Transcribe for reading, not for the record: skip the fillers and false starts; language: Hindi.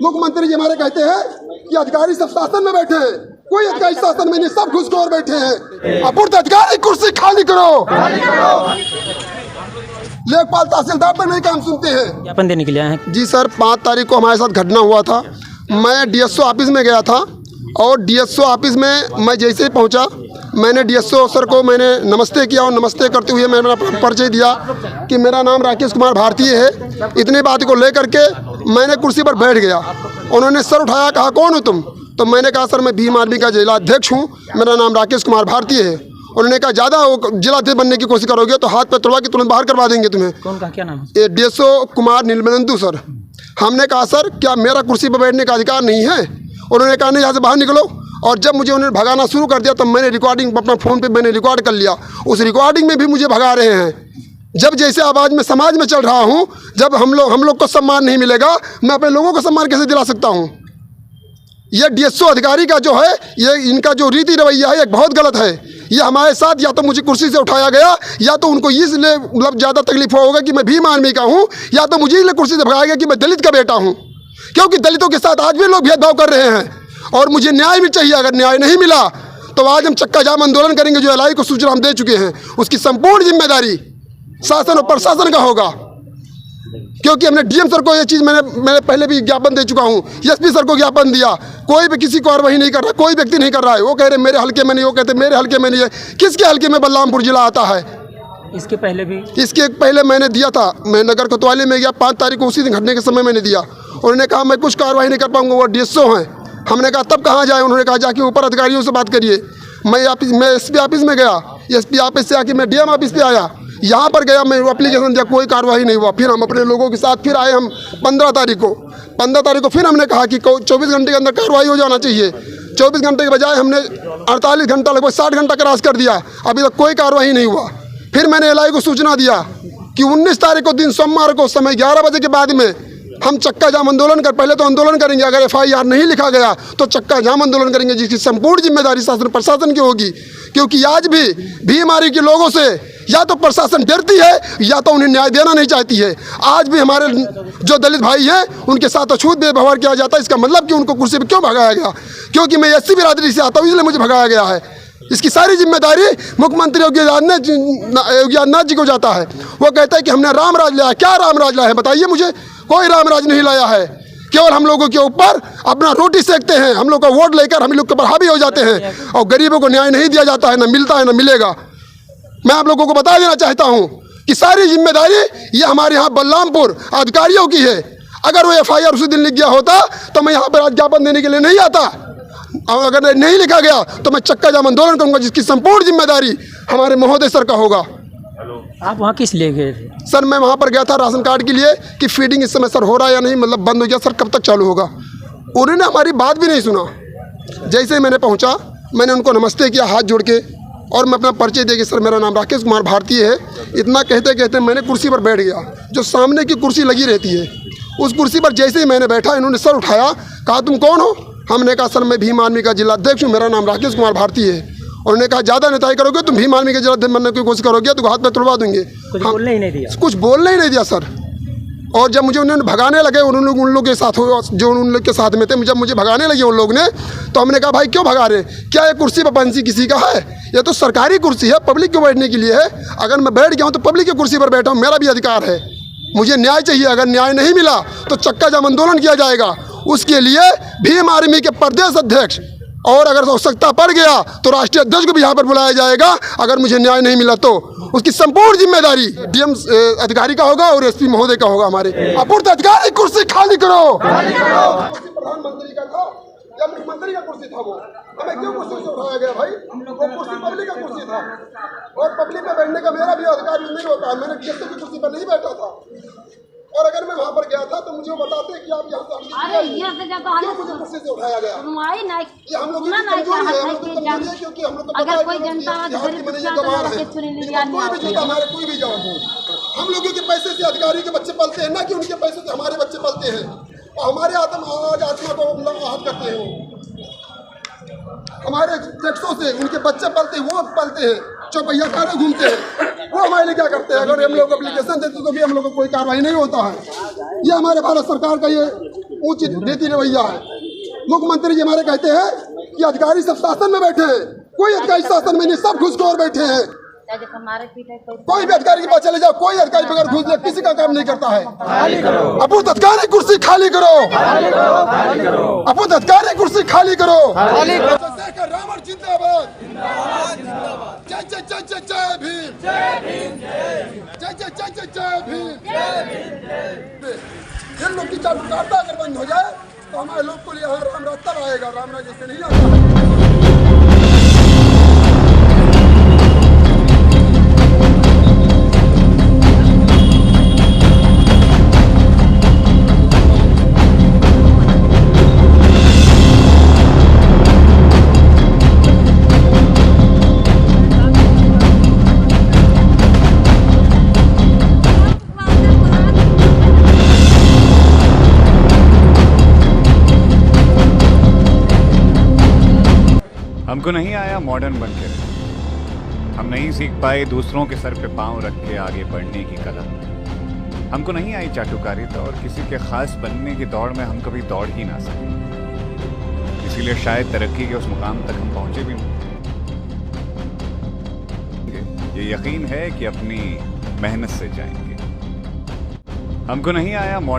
मुख्यमंत्री जी हमारे कहते हैं कि अधिकारी सब शासन में बैठे हैं, कोई अधिकारी शासन में नहीं, सब घुसखोर बैठे हैं। अपूर्त अधिकारी कुर्सी खाली करो। लेखपाल तहसीलदार पर नहीं काम सुनते हैं। ज्ञापन देने के लिए आए हैं जी सर, 5 तारीख को हमारे साथ घटना हुआ था। मैं डीएसओ ऑफिस में गया था और डीएसओ ऑफिस में मैं जैसे ही पहुंचा, मैंने डीएसओ सर को मैंने नमस्ते किया और नमस्ते करते हुए मैंने अपना परिचय दिया कि मेरा नाम राकेश कुमार भारतीय है। इतनी बात को लेकर के मैंने कुर्सी पर बैठ गया। उन्होंने सर उठाया, कहा कौन हो तुम? तो मैंने कहा सर मैं भीम आर्मी का जिलाध्यक्ष हूँ, मेरा नाम राकेश कुमार भारतीय है। उन्होंने कहा ज़्यादा जिलाध्यक्ष बनने की कोशिश करोगे तो हाथ पे तुड़वा के तुरंत बाहर करवा देंगे तुम्हें। कौन का क्या नाम है? ये डीएसओ कुमार नीलमेंदु सर। हमने कहा सर क्या मेरा कुर्सी पर बैठने का अधिकार नहीं है? उन्होंने कहा नहीं, यहाँ से बाहर निकलो। और जब मुझे उन्होंने भगाना शुरू कर दिया तब मैंने रिकॉर्डिंग अपना फ़ोन पे मैंने रिकॉर्ड कर लिया। उस रिकॉर्डिंग में भी मुझे भगा रहे हैं। जब जैसे आवाज़ में समाज में चल रहा हूँ, जब हम लोग को सम्मान नहीं मिलेगा, मैं अपने लोगों को सम्मान कैसे दिला सकता हूँ? ये डीएसओ अधिकारी का जो है, ये इनका जो रीति रवैया है, ये बहुत गलत है। ये हमारे साथ या तो मुझे कुर्सी से उठाया गया, या तो उनको इसलिए मतलब ज़्यादा तकलीफ होगा कि मैं भीम आर्मी का हूँ, या तो मुझे इसलिए कुर्सी से भगाया गया कि मैं दलित का बेटा हूँ। क्योंकि दलितों के साथ आज भी लोग भेदभाव कर रहे हैं और मुझे न्याय भी चाहिए। अगर न्याय नहीं मिला तो आज हम चक्का जाम आंदोलन करेंगे। जो एलआई को सूचना हम दे चुके हैं, उसकी संपूर्ण जिम्मेदारी शासन और प्रशासन का होगा। क्योंकि हमने डीएम सर को ये चीज़ मैंने पहले भी ज्ञापन दे चुका हूँ, एसपी सर को ज्ञापन दिया, कोई भी किसी कार्रवाई नहीं कर रहा, कोई व्यक्ति नहीं कर रहा है। वो कह रहे मेरे हल्के में नहीं, वो कहते मेरे हल्के में नहीं है। किसके हल्के में बलरामपुर जिला आता है? इसके पहले मैंने दिया था, मैं नगर कोतवाली में गया 5 तारीख को, उसी दिन घटने के समय मैंने दिया। उन्होंने कहा मैं कुछ कार्रवाई नहीं कर पाऊंगा, वो डीएसओ हैं। हमने कहा तब कहाँ जाए? उन्होंने कहा जाके ऊपर अधिकारियों से बात करिए। मैं एसपी ऑफिस में गया, एसपी ऑफिस से आके मैं डीएम ऑफिस पे आया, यहाँ पर गया, मैं एप्लीकेशन दिया, कोई कार्रवाई नहीं हुआ। फिर हम अपने लोगों के साथ फिर आए। हम 15 तारीख को फिर हमने कहा कि 24 घंटे के अंदर कार्रवाई हो जाना चाहिए। 24 घंटे के बजाय हमने 48 घंटा, लगभग 60 घंटा क्रॉस कर दिया, अभी तक कोई कार्रवाई नहीं हुआ। फिर मैंने एलआई को सूचना दिया कि 19 तारीख को दिन सोमवार को समय 11 बजे के बाद में हम चक्का जाम आंदोलन पहले तो आंदोलन करेंगे। अगर FIR नहीं लिखा गया तो चक्का जाम आंदोलन करेंगे, जिसकी संपूर्ण जिम्मेदारी शासन प्रशासन की होगी। क्योंकि आज भी भीम आर्मी के लोगों से या तो प्रशासन डरती है या तो उन्हें न्याय देना नहीं चाहती है। आज भी हमारे जो दलित भाई हैं उनके साथ अछूत व्यवहार किया जाता है। इसका मतलब कि उनको कुर्सी पर क्यों भगाया गया? क्योंकि मैं SC बिरादरी से आता हूँ, इसलिए मुझे भगाया गया है। इसकी सारी जिम्मेदारी मुख्यमंत्री योगी आदित्यनाथ जी को जाता है। वो कहता है कि हमने रामराज लाया। क्या रामराज लाया है बताइए मुझे? कोई रामराज नहीं लाया है। केवल हम लोगों के ऊपर अपना रोटी सेकते हैं, हम लोग का वोट लेकर हम लोग के ऊपर हावी हो जाते हैं और गरीबों को न्याय नहीं दिया जाता है, ना मिलता है ना मिलेगा। मैं आप लोगों को बता देना चाहता हूं कि सारी जिम्मेदारी ये हमारे यहाँ बलरामपुर अधिकारियों की है। अगर वो FIR उसी दिन लिख गया होता तो मैं यहाँ पर आज ज्ञापन देने के लिए नहीं आता। और अगर नहीं लिखा गया तो मैं चक्का जाम आंदोलन करूंगा, जिसकी संपूर्ण जिम्मेदारी हमारे महोदय सर का होगा। आप वहाँ किस लिए गए थे? सर मैं वहाँ पर गया था राशन कार्ड के लिए कि फीडिंग इस समय सर हो रहा है या नहीं, मतलब बंद हो गया सर, कब तक चालू होगा? उन्होंने हमारी बात भी नहीं सुना। जैसे ही मैंने पहुँचा, मैंने उनको नमस्ते किया हाथ जोड़ के, और मैं अपना परिचय दे के सर मेरा नाम राकेश कुमार भारतीय है। इतना कहते कहते मैंने कुर्सी पर बैठ गया। जो सामने की कुर्सी लगी रहती है, उस कुर्सी पर जैसे ही मैंने बैठा, इन्होंने सर उठाया, कहा तुम कौन हो? हमने कहा सर मैं भीम आर्मी का जिलाध्यक्ष हूँ, मेरा नाम राकेश कुमार भारतीय है। उन्होंने कहा ज़्यादा नेताई करोगे तुम भीम आर्मी के जिलाध्यक्ष बनने की कोशिश करोगे तो हाथ में तुड़वा देंगे। कुछ बोलने ही नहीं दिया। कुछ बोलने ही नहीं दिया सर। और जब मुझे उन्होंने भगाने लगे, उन लोग के साथ जो उन लोग के साथ में थे, जब मुझे भगाने लगे उन लोग ने, तो हमने कहा भाई क्यों भगा रहे? क्या ये कुर्सी पर पंछी किसी का है? ये तो सरकारी कुर्सी है, पब्लिक को बैठने के लिए है। अगर मैं बैठ गया हूँ तो पब्लिक की कुर्सी पर बैठा हूँ, मेरा भी अधिकार है। मुझे न्याय चाहिए। अगर न्याय नहीं मिला तो चक्का जाम आंदोलन किया जाएगा। उसके लिए भीम आर्मी के प्रदेश अध्यक्ष और अगर आवश्यकता पड़ गया तो राष्ट्रीय अध्यक्ष को भी यहाँ पर बुलाया जाएगा। अगर मुझे न्याय नहीं मिला तो उसकी संपूर्ण जिम्मेदारी डीएम अधिकारी का होगा और एसपी महोदय का होगा। हमारे अपूर्त अधिकारी कुर्सी खाली करो। प्रधानमंत्री का था या मुख्यमंत्री का कुर्सी था? वो हमें क्यों कुर्सी से उठाया गया भाई? वो कुर्सी पब्लिक का कुर्सी था और पब्लिक में बैठने का मेरा भी अधिकार नहीं होता है। मैंने किसी की कुर्सी पर नहीं बैठा था। और अगर मैं वहाँ पर गया था तो मुझे बताते कि आप यहाँ से मुझे कुर्सी से उठाया गया। ये हम लोग क्योंकि हम लोग अगर कोई जनता कोई भी जवाब हो, हम लोगों के पैसे से अधिकारी के बच्चे पलते हैं, ना कि उनके पैसे से हमारे बच्चे पलते हैं और हमारे आत्मा को आहत करते हैं। हमारे टैक्सों से उनके बच्चे पलते हैं, वो पलते हैं, चौपहिया कारें घूमते हैं, वो हमारे लिए क्या करते हैं? अगर हम लोग एप्लीकेशन देते तो भी हम लोग को कोई कार्रवाई नहीं होता है। ये हमारे भारत सरकार का ये ऊंची नीति रवैया है। मुख्यमंत्री जी हमारे कहते हैं कि अधिकारी सब शासन में बैठे हैं, कोई अधिकारी शासन में नहीं, सब घुसखोर बैठे हैं। कोई भी अधिकारी के पास चले जाओ, कोई अधिकारी बगैर घूस लिए किसी का काम नहीं करता है। अपूर्त अधिकारी कुर्सी खाली करो, अपूर्त अधिकारी कुर्सी खाली करो। रावण जिंदाबाद, जय जय जय जय जय भीम, जय जय जय जय जय भीम। इन लोग की चाटुकारिता अगर बंद हो जाए तो हमारे लोग को यहाँ राम राज तब आएगा, राम राज जैसे नहीं आता। हमको नहीं आया मॉडर्न बन के, हम नहीं सीख पाए दूसरों के सर पे पांव रख के आगे बढ़ने की कला। हमको नहीं आई चाटुकारिता और किसी के खास बनने की दौड़ में हम कभी दौड़ ही ना सके। इसीलिए शायद तरक्की के उस मुकाम तक हम पहुंचे भी नहीं। ये यकीन है कि अपनी मेहनत से जाएंगे। हमको नहीं आया मॉडर्न